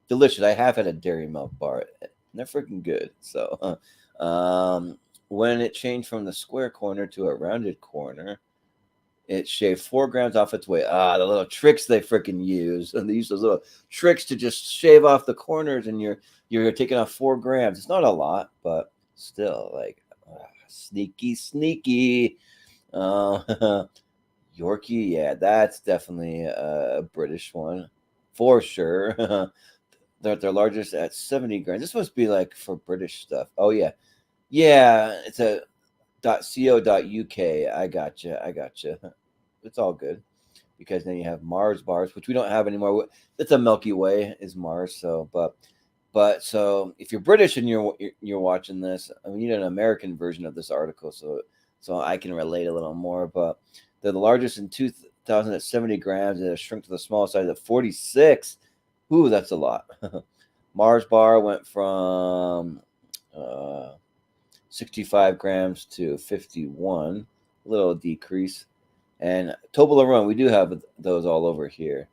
delicious. I have had a dairy milk bar. And they're freaking good. So, when it changed from the square corner to a rounded corner, it shaved 4 grams off its weight. The little tricks they freaking use, and they use those little tricks to just shave off the corners, and you're taking off 4 grams. It's not a lot, but still, like sneaky. Yorkie, yeah, that's definitely a British one for sure. They're largest at 70 grams. This must be like for British stuff. Oh yeah. It's a .co.uk. I gotcha. It's all good because then you have Mars bars, which we don't have anymore. It's a Milky Way is Mars. So, but so if you're British and you're watching this, I mean, you need an American version of this article, so I can relate a little more. But they're the largest in 2000 at 70 grams, and it shrunk to the small size at 46. Ooh, that's a lot. Mars bar went from 65 grams to 51, a little decrease. And Toblerone, we do have those all over here.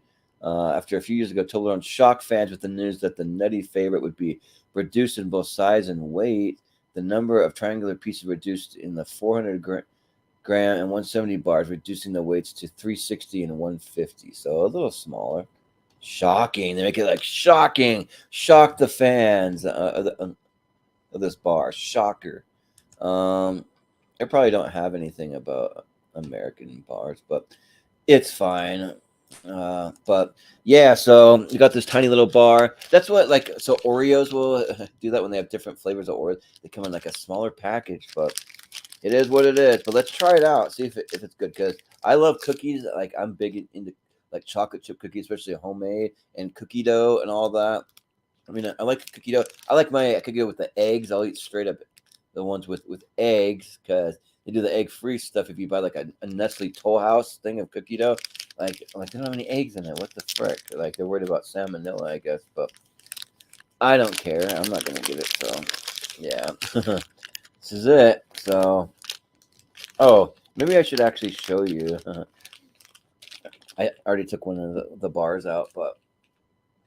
After a few years ago, Toblerone shocked fans with the news that the nutty favorite would be reduced in both size and weight. The number of triangular pieces reduced in the 400 gram and 170 bars, reducing the weights to 360 and 150. So a little smaller. Shocking. They make it like shocking. Shock the fans of this bar. Shocker. I probably don't have anything about American bars, but it's fine. But yeah, so you got this tiny little bar. That's what so Oreos will do that when they have different flavors of Oreos. They come in like a smaller package, but it is what it is. But let's try it out. See if it's good, because I love cookies. Like I'm big into like chocolate chip cookies, especially homemade, and cookie dough and all that. I mean, I like cookie dough. I like my cookie dough with the eggs. I'll eat straight up the ones with eggs, because they do the egg-free stuff. If you buy like a Nestle Toll House thing of cookie dough, like they don't have any eggs in it. What the frick? Like they're worried about salmonella, I guess. But I don't care. I'm not gonna get it. So yeah, this is it. So maybe I should actually show you. I already took one of the bars out, but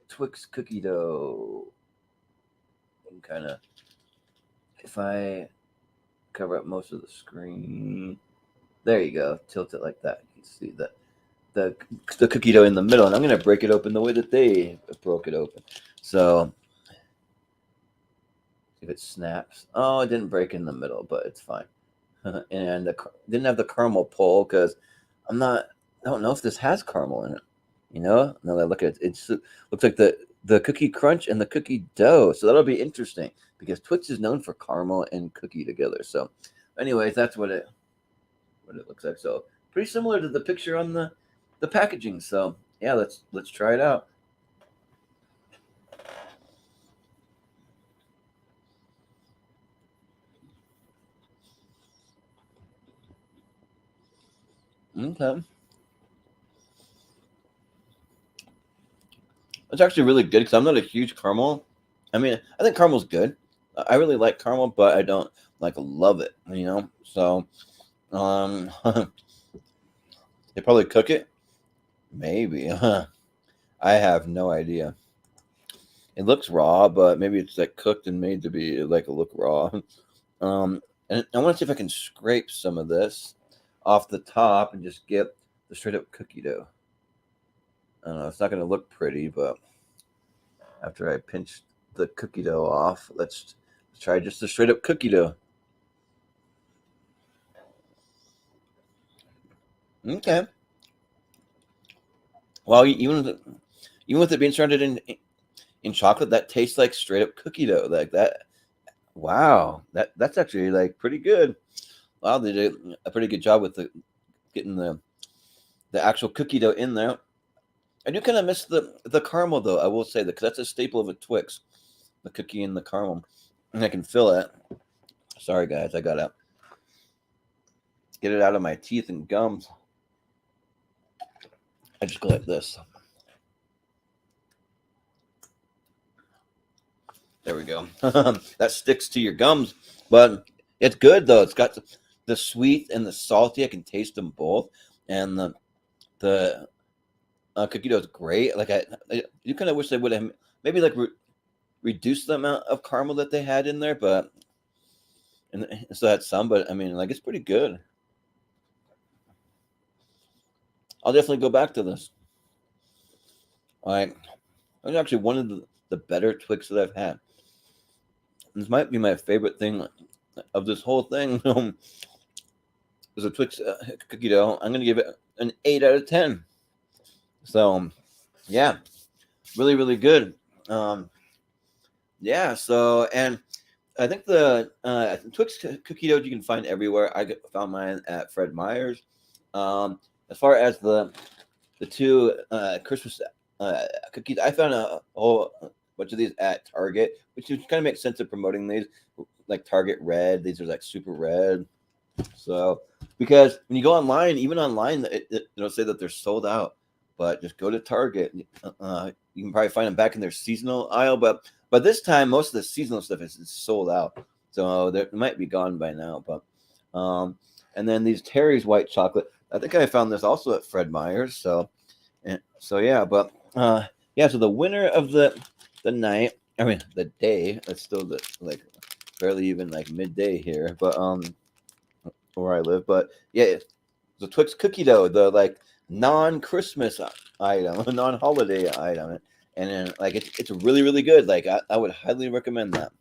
Twix cookie dough. And kind of, if I cover up most of the screen, there you go. Tilt it like that. You can see that the cookie dough in the middle, and I'm gonna break it open the way that they broke it open. So if it snaps, it didn't break in the middle, but it's fine. And didn't have the caramel pull because I don't know if this has caramel in it. Now that I look at it, it looks like the cookie crunch and the cookie dough. So that'll be interesting because Twix is known for caramel and cookie together. So, anyways, that's what it looks like. So pretty similar to the picture on the packaging. So yeah, let's try it out. Okay. It's actually really good because I'm not a huge caramel. I mean, I think caramel's good. I really like caramel, but I don't love it. So they probably cook it. Maybe. I have no idea. It looks raw, but maybe it's like cooked and made to be like look raw. And I want to see if I can scrape some of this off the top and just get the straight up cookie dough. I don't know, it's not going to look pretty, but after I pinch the cookie dough off, let's try just the straight up cookie dough. Okay. Well, even with it being surrounded in chocolate, that tastes like straight up cookie dough, like that. Wow, that's actually like pretty good. Wow, they did a pretty good job with getting the actual cookie dough in there. I do kind of miss the caramel though. I will say that because that's a staple of a Twix, the cookie and the caramel, and I can feel it. Sorry guys, I gotta get it out of my teeth and gums. I just go like this. There we go. That sticks to your gums, but it's good though. It's got the sweet and the salty. I can taste them both, and the cookie dough is great. Like I you kind of wish they would have maybe like reduced the amount of caramel that they had in there, but and still had some. But I mean, like it's pretty good. I'll definitely go back to this. Like, it's actually one of the better Twix that I've had. This might be my favorite thing of this whole thing. Is a Twix cookie dough. I'm gonna give it an 8 out of 10. So, yeah, really, really good. Um, yeah. So, and I think the Twix cookie dough you can find everywhere. Found mine at Fred Meyer's. As far as the two Christmas cookies, I found a whole bunch of these at Target, which kind of makes sense of promoting these, like Target Red. These are like super red. So because when you go online, even online, it'll say that they're sold out. But just go to Target. You can probably find them back in their seasonal aisle, but this time most of the seasonal stuff is sold out. So they might be gone by now. But and then these Terry's white chocolate. I think I found this also at Fred Meyer's. So yeah, but yeah. So the winner of the night, I mean the day. It's still like barely even like midday here, but where I live. But yeah, the Twix cookie dough, the like non-Christmas item, non-holiday item, and then like it's really really good. Like I would highly recommend that.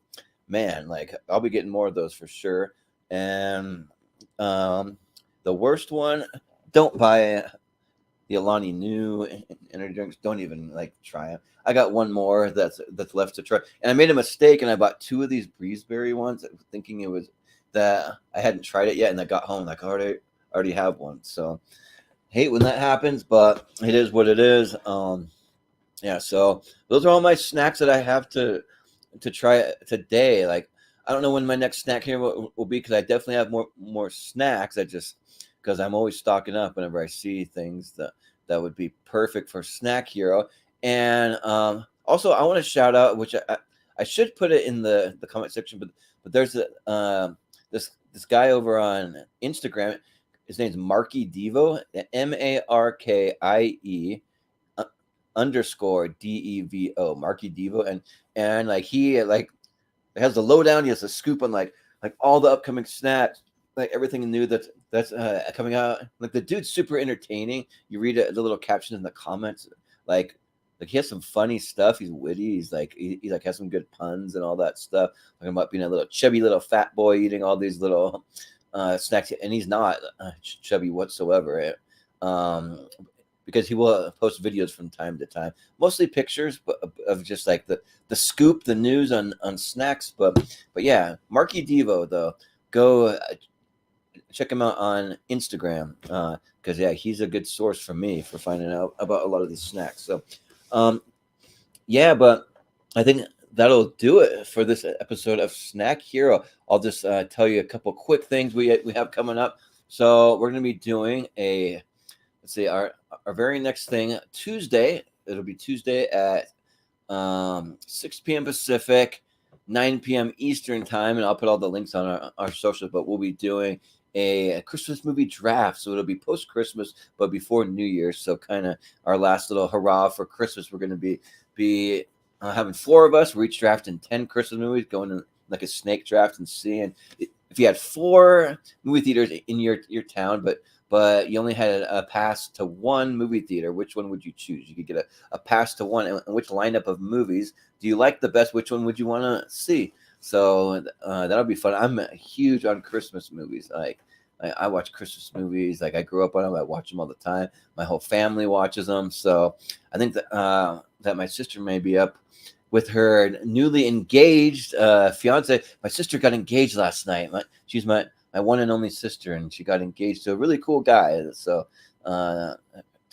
Man, like I'll be getting more of those for sure. And the worst one, don't buy the Alani new energy drinks. Don't even like try them. I got one more that's left to try, and I made a mistake, and I bought two of these Breezeberry ones, thinking it was that I hadn't tried it yet, and I got home like I already have one. So hate when that happens, but it is what it is. Yeah. So those are all my snacks that I have to try today. Like I don't know when my next snack here will be because I definitely have more snacks. I just because I'm always stocking up whenever I see things that would be perfect for Snack Hero. And also I want to shout out, which I should put it in the comment section, but there's this guy over on Instagram. His name's Marky Devo, MARKIE underscore DEVO, Marky Devo, and like he like has the lowdown. He has a scoop on like all the upcoming snacks, like everything new that's coming out. Like the dude's super entertaining. You read the little captions in the comments, like he has some funny stuff. He's witty. He like has some good puns and all that stuff. Talking about being a little chubby little fat boy eating all these little snacks, and he's not chubby whatsoever. Because he will post videos from time to time, mostly pictures, but of just like the scoop, the news on snacks. But yeah, Marky Devo though, go check him out on Instagram because yeah, he's a good source for me for finding out about a lot of these snacks. So yeah, but I think that'll do it for this episode of Snack Hero. I'll just tell you a couple quick things we have coming up. So we're going to be doing let's see, our very next thing Tuesday. It'll be Tuesday at 6 p.m. Pacific, 9 p.m. Eastern time, and I'll put all the links on our socials. But we'll be doing a Christmas movie draft. So it'll be post Christmas, but before New Year's. So kind of our last little hurrah for Christmas. We're going to be having 4 of us. We're each drafting 10 Christmas movies, going to like a snake draft and seeing if you had 4 movie theaters in your town, but you only had a pass to 1 movie theater. Which one would you choose? You could get a pass to 1, and which lineup of movies do you like the best? Which one would you want to see? So that'll be fun. I'm huge on Christmas movies. Like I watch Christmas movies. Like I grew up on them. I watch them all the time. My whole family watches them. So I think that my sister may be up with her newly engaged fiance. My sister got engaged last night. She's my one and only sister, and she got engaged to a really cool guy. So to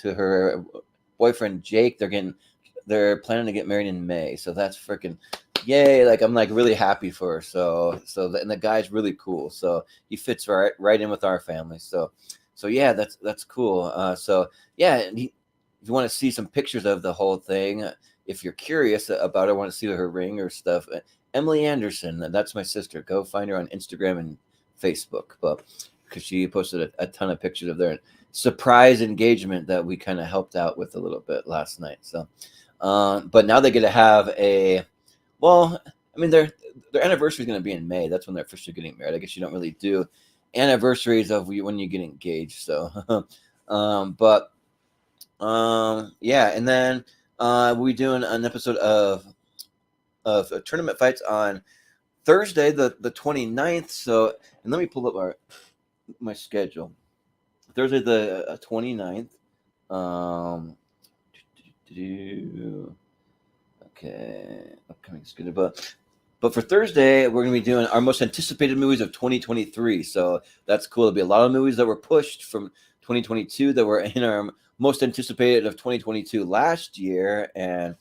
her boyfriend Jake, they're planning to get married in May. So that's freaking yay! Like I'm like really happy for her. And the guy's really cool. So he fits right in with our family. So yeah, that's cool. So yeah, if you want to see some pictures of the whole thing, if you're curious about her, want to see her ring or stuff, Emily Anderson, that's my sister. Go find her on Instagram and Facebook, but because she posted a ton of pictures of their surprise engagement that we kind of helped out with a little bit last night. So, but now they get to have their anniversary is going to be in May. That's when they're officially getting married. I guess you don't really do anniversaries of when you get engaged. So, yeah, and then we'll be doing an episode of tournament fights on Thursday, the 29th. So, and let me pull up my schedule. Thursday, the 29th. Okay, upcoming schedule. But for Thursday, we're going to be doing our most anticipated movies of 2023. So that's cool. There'll be a lot of movies that were pushed from 2022 that were in our most anticipated of 2022 last year, and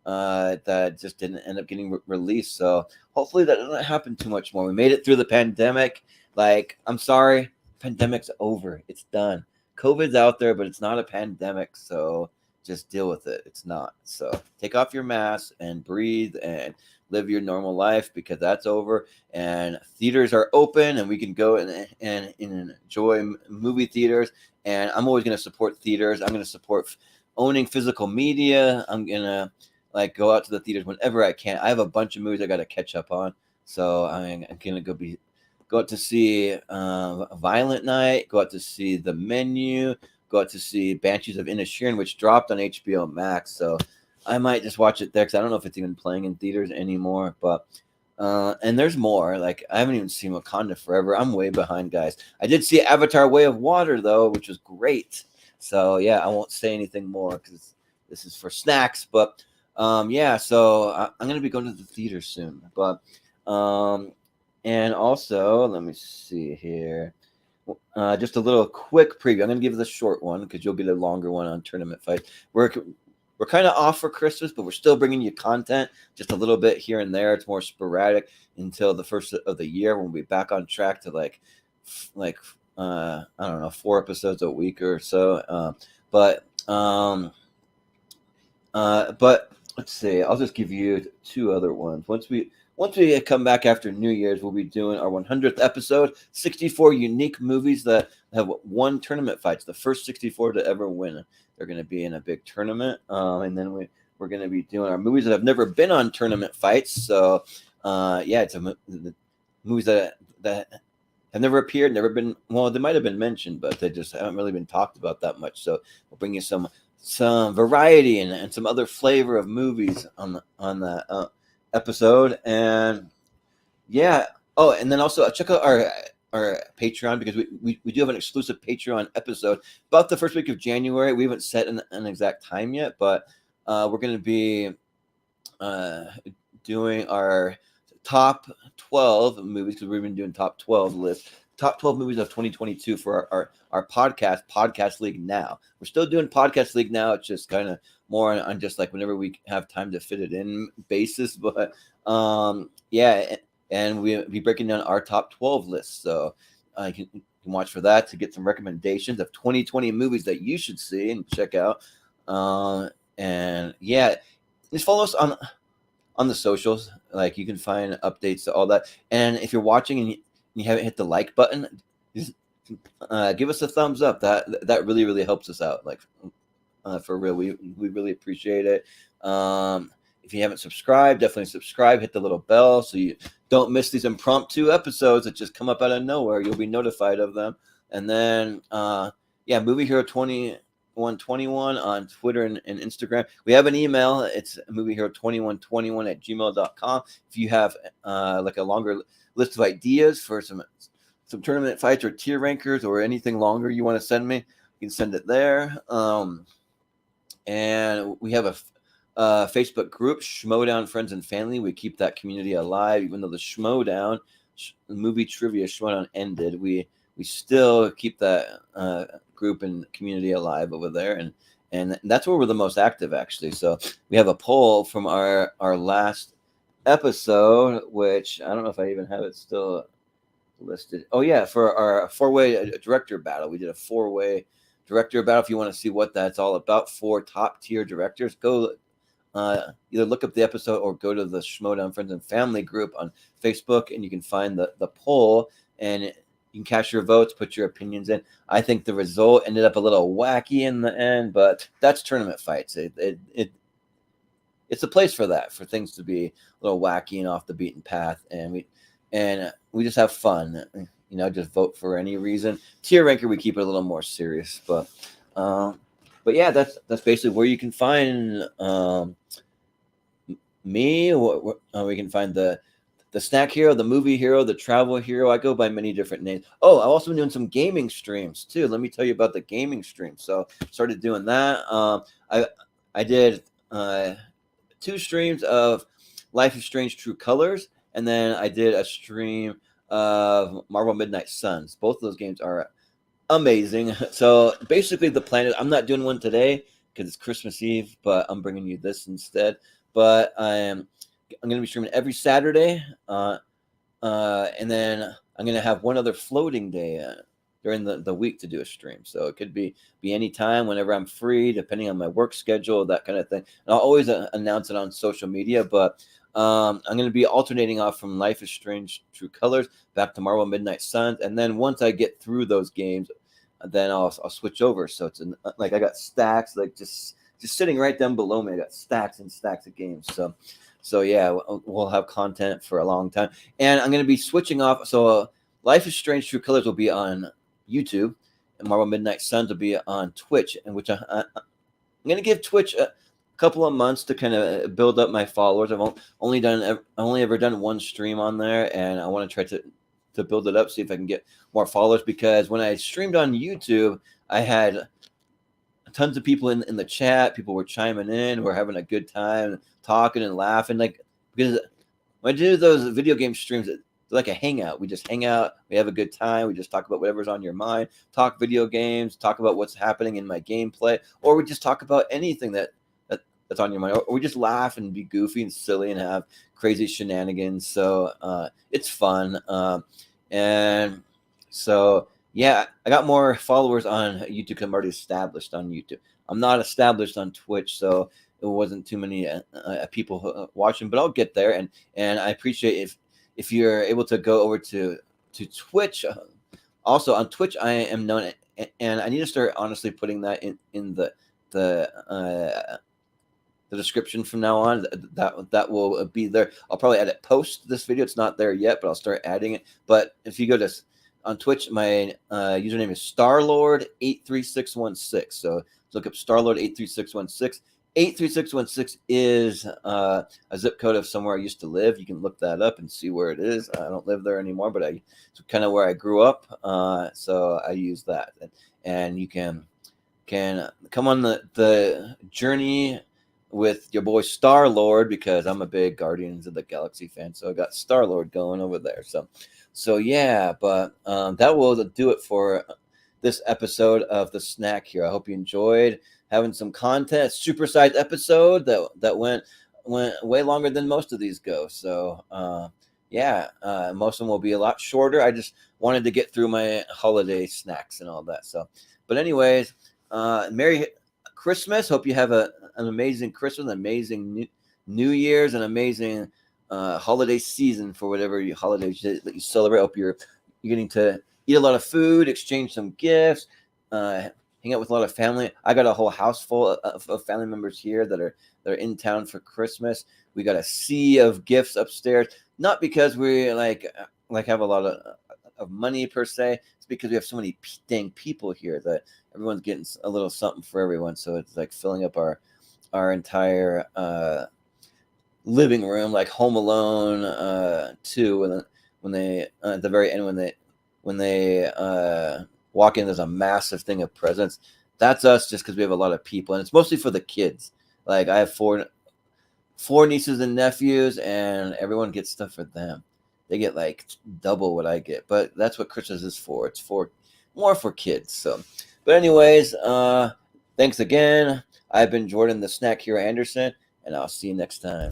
that just didn't end up getting released. So hopefully that doesn't happen too much more. We made it through the pandemic. Like, I'm sorry, pandemic's over. It's done. COVID's out there, but it's not a pandemic. So just deal with it. It's not. So take off your mask and breathe and live your normal life, because that's over, and theaters are open and we can go and enjoy movie theaters. And I'm always going to support theaters. I'm going to support owning physical media. I'm going to go out to the theaters whenever I can. I have a bunch of movies I got to catch up on. So I'm going to go out to see Violent Night, go out to see The Menu, go out to see Banshees of Inisherin, which dropped on HBO Max. So I might just watch it there, because I don't know if it's even playing in theaters anymore. But and there's more. Like, I haven't even seen Wakanda Forever. I'm way behind, guys. I did see Avatar: Way of Water, though, which was great. So yeah, I won't say anything more because this is for snacks. But yeah, so I'm gonna be going to the theater soon. But and also, let me see here. Just a little quick preview. I'm going to give this a short one because you'll get a longer one on tournament fight. We're kind of off for Christmas, but we're still bringing you content, just a little bit here and there. It's more sporadic until the first of the year, when we'll be back on track to like I don't know, 4 episodes a week or so. But let's see. I'll just give you 2 other ones. Once we come back after New Year's, we'll be doing our 100th episode, 64 unique movies that have won tournament fights, the first 64 to ever win. They're going to be in a big tournament. And then we're going to be doing our movies that have never been on tournament fights. So, yeah, it's the movies that have never appeared, never been, well, they might have been mentioned, but they just haven't really been talked about that much. So we'll bring you some variety and some other flavor of movies on the episode. And yeah, and then also check out our Patreon, because we do have an exclusive Patreon episode about the first week of January. We haven't set an exact time yet, but we're going to be doing our top 12 movies, because we've been doing top 12 movies of 2022 for our podcast League Now. We're still doing Podcast League Now. It's just kind of more on just like whenever we have time to fit it in basis. But yeah, and we'll be breaking down our top 12 lists. So you can watch for that to get some recommendations of 2020 movies that you should see and check out. And yeah, just follow us on the socials. You can find updates to all that. And if you're watching and you haven't hit the like button, just give us a thumbs up. That really really helps us out. Like for real, we really appreciate it. If you haven't subscribed, definitely subscribe. Hit the little bell so you don't miss these impromptu episodes that just come up out of nowhere. You'll be notified of them. And then, Movie Hero 2121 on Twitter and Instagram. We have an email. It's moviehero2121@gmail.com. If you have like a longer list of ideas for some tournament fights or tier rankers or anything longer you want to send me, you can send it there. And we have a Facebook group, Schmodown Friends and Family. We keep that community alive, even though the Schmodown movie trivia Schmodown ended. We still keep that group and community alive over there, and that's where we're the most active, actually. So we have a poll from our last episode, which I don't know if I even have it still listed. Oh yeah, for our 4-way director battle, we did a 4-way director battle. If you want to see what that's all about, 4 top tier directors, go either look up the episode or go to the Schmodown Friends and Family group on Facebook, and you can find the poll, and you can cast your votes, put your opinions in. I think the result ended up a little wacky in the end, but that's tournament fights. It's a place for that, for things to be a little wacky and off the beaten path, and we just have fun. Just vote for any reason. Tier ranker, we keep it a little more serious, but yeah, that's basically where you can find me. We can find the snack hero, the movie hero, the travel hero. I go by many different names. Oh, I've also been doing some gaming streams too. Let me tell you about the gaming stream. So started doing that. I did 2 streams of Life is Strange True Colors, and then I did a stream of Marvel Midnight Suns. Both of those games are amazing. So basically the plan is, I'm not doing one today because it's Christmas Eve, but I'm bringing you this instead. But I'm going to be streaming every Saturday, and then I'm going to have one other floating day during the week to do a stream. So it could be any time, whenever I'm free, depending on my work schedule, that kind of thing. And I'll always announce it on social media, but I'm going to be alternating off from Life is Strange True Colors back to Marvel Midnight Suns, and then once I get through those games, then I'll switch over. So it's like I got stacks, like just sitting right down below me. I got stacks and stacks of games. So yeah, we'll have content for a long time, and I'm going to be switching off. So Life is Strange True Colors will be on YouTube, and Marvel Midnight Suns will be on Twitch, and which I'm going to give Twitch a couple of months to kind of build up my followers. I've only ever done one stream on there, and I want to try to build it up, see if I can get more followers, because when I streamed on YouTube, I had tons of people in the chat. People were chiming in, we're having a good time talking and laughing, like, because when I do those video game streams, it's like a hangout. We just hang out, we have a good time, we just talk about whatever's on your mind, talk video games, talk about what's happening in my gameplay, or we just talk about anything that's on your mind, or we just laugh and be goofy and silly and have crazy shenanigans. So it's fun, and so yeah, I got more followers on YouTube because I'm already established on YouTube. I'm not established on Twitch, so it wasn't too many people watching, but I'll get there, and I appreciate if you're able to go over to Twitch. Also on Twitch, I am known, and I need to start honestly putting that in the description from now on. That will be there. I'll probably post this video. It's not there yet, but I'll start adding it. But if you go on Twitch, my username is Starlord83616. So look up Starlord83616. 83616 is a zip code of somewhere I used to live. You can look that up and see where it is. I don't live there anymore, but it's kind of where I grew up. So I use that, and you can come on the journey with your boy Star-Lord, because I'm a big Guardians of the Galaxy fan. So I got Star-Lord going over there. So yeah, but that will do it for this episode of the Snack Hero. I hope you enjoyed having some content. Supersized episode that went way longer than most of these go. So most of them will be a lot shorter. I just wanted to get through my holiday snacks and all that. So, but anyways, Merry Christmas. Hope you have an amazing Christmas, an amazing New Year's, an amazing holiday season for whatever holidays that you celebrate. Hope you're getting to eat a lot of food, exchange some gifts, hang out with a lot of family. I got a whole house full of family members here that are in town for Christmas. We got a sea of gifts upstairs, not because we have a lot of money per se. It's because we have so many dang people here that everyone's getting a little something for everyone. So it's like filling up our entire living room, like Home Alone 2, when they at the very end when they walk in, there's a massive thing of presents. That's us, just because we have a lot of people, and it's mostly for the kids. Like I have four nieces and nephews, and everyone gets stuff for them. They get like double what I get, but that's what Christmas is for. It's more for kids. So, but anyways, thanks again. I've been Jordan, the Snack Hero Anderson, and I'll see you next time.